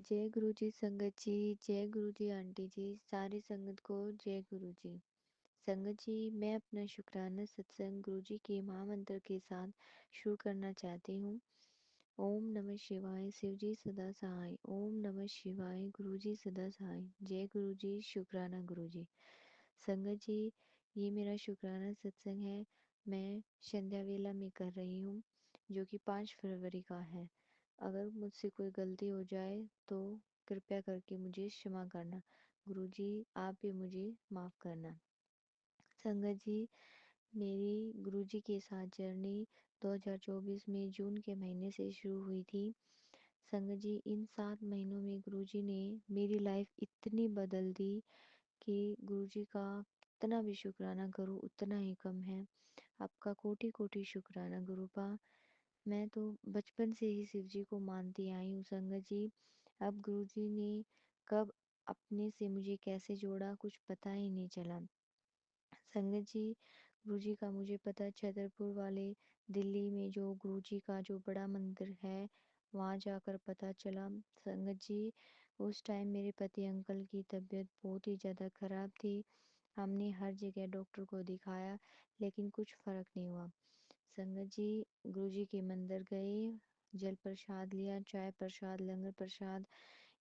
जय गुरु जी संगत जी। जय गुरु जी आंटी जी, सारी संगत को जय गुरु जी। संगत जी, मैं अपना शुक्राना सत्संग गुरु जी के महामंत्र के साथ शुरू करना चाहती हूँ। ओम नमः शिवाय, शिव जी सदा सहाय। ओम नमः शिवाय, गुरु जी सदा सहाय। जय गुरु जी, शुक्राना गुरु जी। संगत जी, ये मेरा शुक्राना सत्संग है। मैं संध्या वेला में कर रही हूँ, जो कि 5 फरवरी का है। अगर मुझसे कोई गलती हो जाए तो कृपया करके मुझे क्षमा करना। गुरु जी, आप भी मुझे माफ़ करना। संगत जी, मेरी गुरु जी के साथ जर्नी 2024 में जून के महीने से शुरू हुई थी। संगत जी, इन 7 महीनों में गुरु जी ने मेरी लाइफ इतनी बदल दी कि गुरु जी का कितना भी शुक्राना करूँ उतना ही कम है। आपका कोटि कोटि शुक्राना गुरुपा। मैं तो बचपन से ही शिव जी को मानती आई हूँ संगत जी। अब गुरु जी ने कब अपने से मुझे कैसे जोड़ा कुछ पता ही नहीं चला। संगत जी, गुरु जी का मुझे पता छतरपुर वाले दिल्ली में जो गुरु जी का जो बड़ा मंदिर है वहाँ जाकर पता चला। संगत जी, उस टाइम मेरे पति अंकल की तबीयत बहुत ही ज़्यादा ख़राब थी। हमने हर जगह डॉक्टर को दिखाया लेकिन कुछ फ़र्क नहीं हुआ। संगत जी, गुरु जी के मंदिर गए, जल प्रसाद लिया, चाय प्रसाद, लंगर प्रसाद,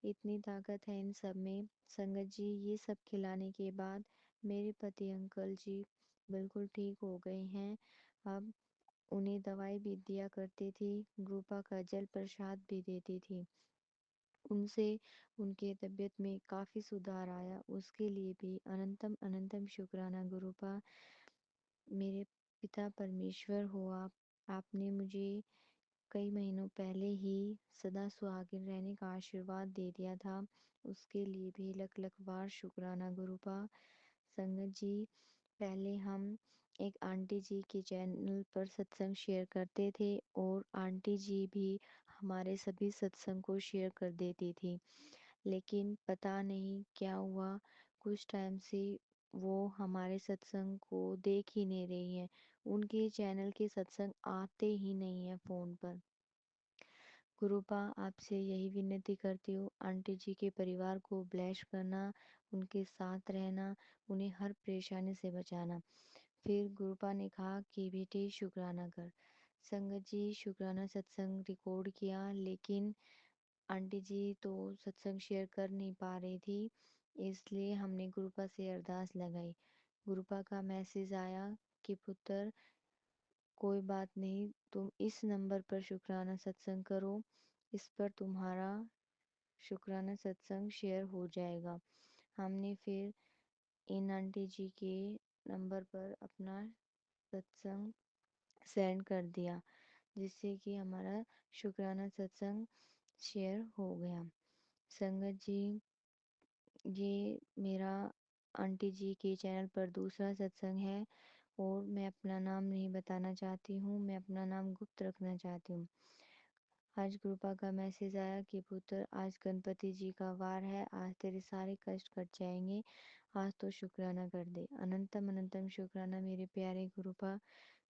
इतनी ताकत है इन सब में। संगत जी, ये सब खिलाने के बाद मेरे पति अंकल जी बिल्कुल ठीक हो गए हैं। अब उन्हें दवाई भी दिया करती थी, ग्रुपा का जल प्रसाद भी देती थी। उनसे उनके तबीयत में काफ़ी सुधार आया, उसके लिए भी अनंतम अनंतम शुक्राना गुरुपा। मेरे पिता परमेश्वर हो आप। आपने मुझे कई महीनों पहले ही सदा सुहागिन रहने का आशीर्वाद दे दिया था, उसके लिए भी लख लख बार शुक्राना गुरुपा। संगत जी, पहले हम एक आंटी जी के चैनल पर सत्संग शेयर करते थे और आंटी जी भी हमारे सभी सत्संग को शेयर कर देती थी, लेकिन पता नहीं क्या हुआ, कुछ टाइम से वो हमारे सत्संग को देख ही नहीं रही हैं। उनके चैनल के सत्संग आते ही नहीं हैं फ़ोन पर। गुरुपा, आपसे यही विनती करती हूँ, आंटी जी के परिवार को ब्लेस करना, उनके साथ रहना, उन्हें हर परेशानी से बचाना। फिर गुरुपा ने कहा कि बेटी शुक्राना कर। संगत जी, शुक्राना सत्संग रिकॉर्ड किया, लेकिन आंटी जी तो सत्संग शेयर कर नहीं पा रही थी, इसलिए हमने गुरुपा से अरदास लगाई। गुरुपा का मैसेज आया कि पुत्र, कोई बात नहीं, तुम इस नंबर पर शुक्राना सत्संग करो, इस पर तुम्हारा शुक्राना सत्संग शेयर हो जाएगा। हमने फिर इन आंटी जी के नंबर पर अपना सत्संग सेंड कर दिया, जिससे कि हमारा शुक्राना सत्संग शेयर हो गया। संगत जी, ये मेरा आंटी जी के चैनल पर दूसरा सत्संग है और मैं अपना नाम नहीं बताना चाहती हूँ, मैं अपना नाम गुप्त रखना चाहती हूँ। आज कृपा का मैसेज आया कि पुत्र, आज गणपति जी का वार है, आज तेरे सारे कष्ट कट जाएंगे, आज तो शुक्राना कर दे। अनंतम अनंतम शुक्राना मेरे प्यारे गुरुपा।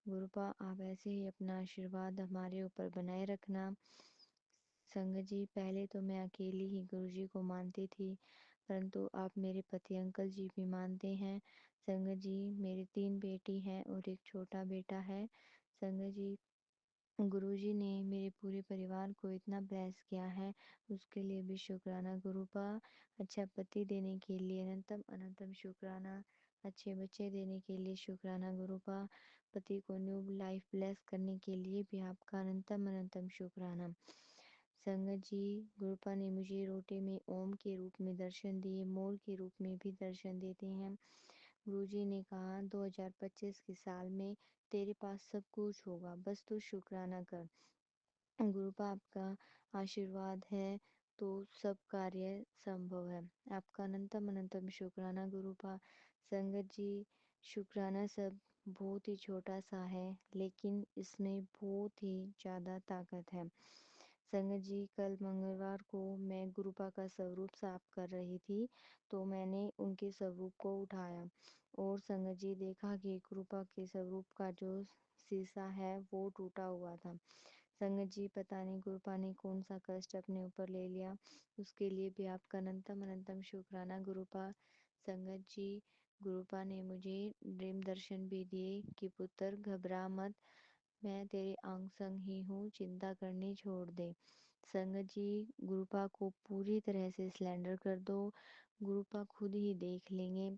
गुरुपा, आप ऐसे ही अपना आशीर्वाद हमारे ऊपर बनाए रखना। संगत जी, पहले तो मैं अकेली ही गुरु जी को मानती थी, परंतु आप मेरे पति अंकल जी भी मानते हैं। संगत जी, मेरी 3 बेटी हैं और एक छोटा बेटा है। संगत जी, गुरुजी ने मेरे पूरे परिवार को इतना ब्लेस किया है, उसके लिए भी शुक्राना गुरुपा। अच्छा पति देने के लिए अनंतम अनंतम शुक्राना, अच्छे बच्चे देने के लिए शुक्राना गुरुपा, पति को न्यू लाइफ ब्लेस करने के लिए भी आपका अनंतम अनंतम शुक्राना। संगत जी, गुरुपा ने मुझे रोटे में ओम के रूप में दर्शन दिए, मोर के रूप में भी दर्शन देते हैं। गुरुजी ने कहा 2025 के साल में तेरे पास सब कुछ होगा, बस तू शुक्राना कर। गुरुपा, आपका आशीर्वाद है तो सब कार्य संभव है। आपका अनंतम अनंतम शुक्राना गुरुपा। संगत जी, शुक्राना सब बहुत ही छोटा सा है, लेकिन इसमें बहुत ही ज़्यादा ताकत है। संगत जी, कल मंगलवार को मैं गुरुपा का स्वरूप साफ कर रही थी, तो मैंने उनके स्वरूप को उठाया और संगत जी देखा कि गुरुपा के स्वरूप का जो शीशा है वो टूटा हुआ था। संगत जी, पता नहीं गुरुपा ने कौन सा कष्ट अपने ऊपर ले लिया, उसके लिए भी आपका अनंतम अनंतम शुक्राना गुरुपा। संगत जी, गुरुपा ने मुझे ड्रीम दर्शन भी दिए कि पुत्र घबरा मत, मैं तेरे अंग संग ही हूँ, चिंता करनी छोड़ दे। संगत जी, गुरुपा को पूरी तरह से सिलेंडर कर दो, गुरुपा खुद ही देख लेंगे।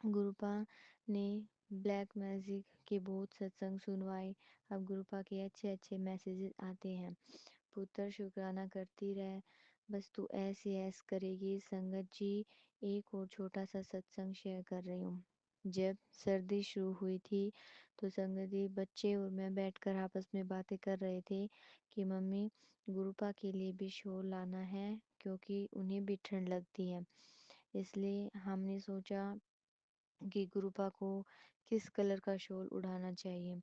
गुरुपा ने ब्लैक मैजिक के बहुत सत्संग सुनवाए, अब गुरुपा के अच्छे अच्छे मैसेजेस आते हैं। पुत्र शुक्राना करती रह, बस तू ऐसे ऐस करेगी। संगत जी, एक और छोटा सा सत्संग शेयर कर रही हूँ। जब सर्दी शुरू हुई थी तो संगत जी, बच्चे और मैं बैठकर आपस में बातें कर रहे थे कि मम्मी, गुरुपा के लिए भी शॉल लाना है क्योंकि उन्हें भी ठंड लगती है। इसलिए हमने सोचा कि गुरुपा को किस कलर का शॉल उड़ाना चाहिए।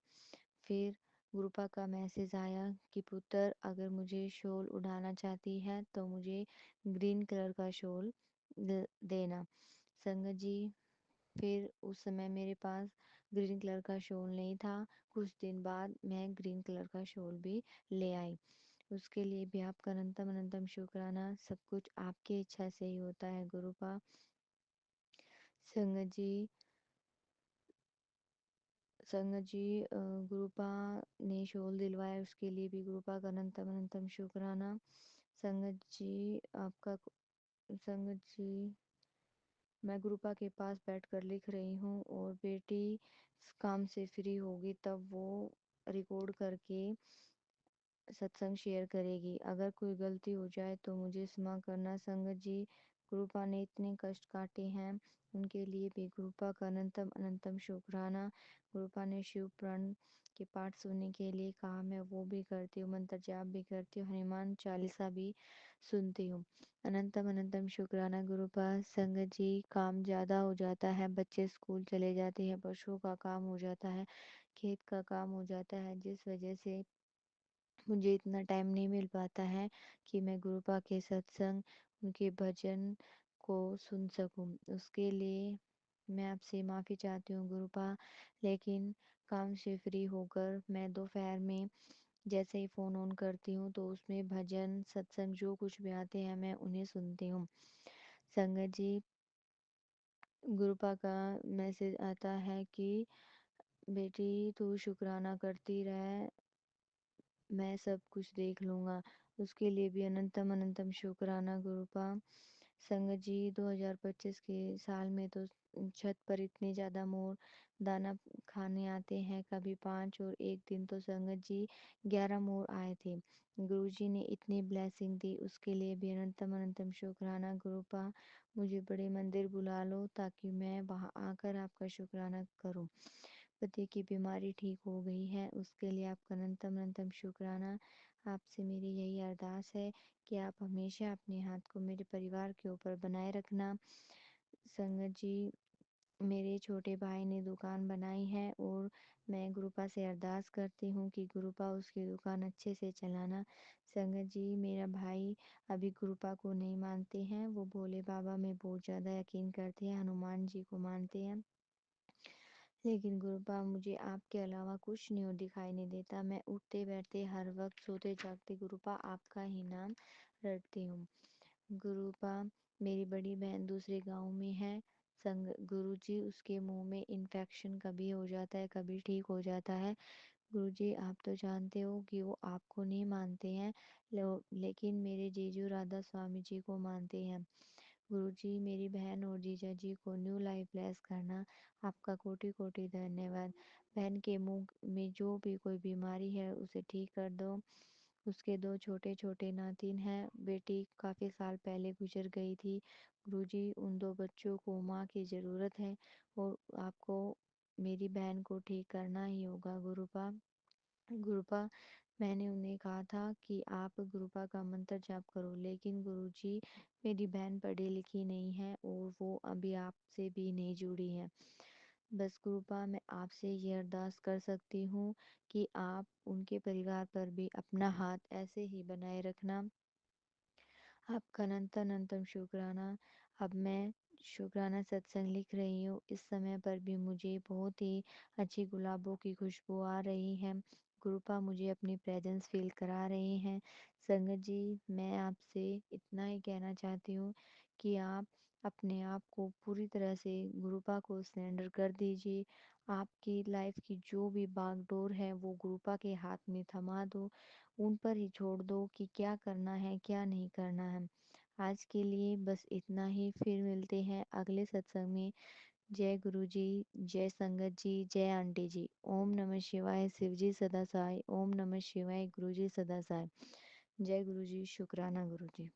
फिर गुरुपा का मैसेज आया कि पुत्र, अगर मुझे शॉल उड़ाना चाहती है तो मुझे ग्रीन कलर का शॉल देना। संगत जी, फिर उस समय मेरे पास ग्रीन कलर का शॉल नहीं था। कुछ दिन बाद मैं ग्रीन कलर का शॉल भी ले आई। उसके लिए भी आपका अनंतम अनंतम शुक्राना। सब कुछ आपकी इच्छा से ही होता है गुरुपा। संगत जी, संगत जी, गुरुपा ने शॉल दिलवाया, उसके लिए भी गुरुपा का अनंतम अनंतम शुक्राना। संगत जी, आपका संगत जी, मैं गुरुपा के पास बैठकर लिख रही हूँ और बेटी काम से फ्री होगी तब वो रिकॉर्ड करके सत्संग शेयर करेगी। अगर कोई गलती हो जाए तो मुझे क्षमा करना। संगत जी, गुरुपा ने इतने कष्ट काटे हैं, उनके लिए भी गुरुपा का अनंतम अनंतम शुक्राना। गुरुपा ने शिव पुराण के पाठ सुनने के लिए कहा, मैं वो भी करती हूँ, मंत्र जाप भी करती हूँ, हनुमान चालीसा भी सुनती हूँ। अनंतम अनंतम शुक्राना गुरुपा। संगत जी, काम ज़्यादा हो जाता है, बच्चे स्कूल चले जाते हैं, पशुओं का काम हो जाता है, खेत का काम हो जाता है, जिस वजह से मुझे इतना टाइम नहीं मिल पाता है कि मैं गुरुपा के सत्संग, उनके भजन को सुन सकूं। उसके लिए मैं आपसे माफ़ी चाहती हूँ गुरुपा, लेकिन काम से फ्री होकर मैं दोपहर में जैसे ही फ़ोन ऑन करती हूँ तो उसमें भजन सत्संग जो कुछ भी आते हैं मैं उन्हें सुनती हूँ। संगत जी, गुरुपा का मैसेज आता है कि बेटी तू शुक्राना करती रह, मैं सब कुछ देख लूँगा। उसके लिए भी अनंतम अनंतम शुक्राना गुरुपा। संगत जी, 2025 के साल में तो छत पर इतने ज़्यादा मोर दाना खाने आते हैं, कभी 5 और एक दिन तो संगत जी 11 मोर आए थे। गुरुजी ने इतनी ब्लेसिंग दी, उसके लिए भी अनंतम अनंतम शुक्राना गुरुपा। मुझे बड़े मंदिर बुला लो ताकि मैं वहाँ आकर आपका शुक्राना करूँ। पति की बीमारी ठीक हो गई है, उसके लिए आपका अनंतम अनंतम शुक्राना। आपसे मेरी यही अरदास है कि आप हमेशा अपने हाथ को मेरे परिवार के ऊपर बनाए रखना। संगत जी, मेरे छोटे भाई ने दुकान बनाई है और मैं गुरुपा से अरदास करती हूँ कि गुरुपा उसकी दुकान अच्छे से चलाना। संगत जी, मेरा भाई अभी गुरुपा को नहीं मानते हैं, वो भोले बाबा में बहुत ज़्यादा यकीन करते हैं, हनुमान जी को मानते हैं, लेकिन गुरुपा मुझे आपके अलावा कुछ नहीं और दिखाई नहीं देता। मैं उठते बैठते हर वक्त सोते जागते गुरुपा आपका ही नाम रटती हूँ। गुरुपा, मेरी बड़ी बहन दूसरे गांव में है। संग गुरुजी, उसके मुंह में इन्फेक्शन कभी हो जाता है कभी ठीक हो जाता है। गुरुजी, आप तो जानते हो कि वो आपको नहीं मानते हैं, लेकिन मेरे जीजू राधा स्वामी जी को मानते हैं। गुरुजी, मेरी बहन और जीजा जी को न्यू लाइफ ब्लेस करना। आपका कोटि कोटि धन्यवाद। बहन के मुंह में जो भी कोई बीमारी है उसे ठीक कर दो। उसके दो छोटे छोटे नातिन हैं, बेटी काफ़ी साल पहले गुजर गई थी। गुरुजी, उन दो बच्चों को माँ की ज़रूरत है और आपको मेरी बहन को ठीक करना ही होगा गुरुपा। गुरुपा, मैंने उन्हें कहा था कि आप गुरुपा का मंत्र जाप करो, लेकिन गुरुजी, मेरी बहन पढ़ी लिखी नहीं है और वो अभी आपसे भी नहीं जुड़ी है। बस कृपा, मैं आपसे ये अरदास कर सकती हूँ कि आप उनके परिवार पर भी अपना हाथ ऐसे ही बनाए रखना। आपका अनंतम अनंतम शुक्राना। अब मैं शुक्राना सत्संग लिख रही हूँ, इस समय पर भी मुझे बहुत ही अच्छी गुलाबों की खुशबू आ रही है। गुरुपा मुझे अपनी प्रेजेंस फील करा रहे हैं। संगत जी, मैं आपसे इतना ही कहना चाहती हूँ कि आप अपने आप को पूरी तरह से गुरुपा को सरेंडर कर दीजिए। आपकी लाइफ की जो भी बागडोर है वो गुरुपा के हाथ में थमा दो, उन पर ही छोड़ दो कि क्या करना है क्या नहीं करना है। आज के लिए बस इतना ही, फिर मिलते हैं अगले सत्संग में। जय गुरु जी, जय संगत जी, जय आंटी जी। ओम नमः शिवाय, शिव जी सदा सहाय। ओम नमः शिवाय, गुरु जी सदा सहाय। जय गुरु जी, शुक्राना गुरु जी।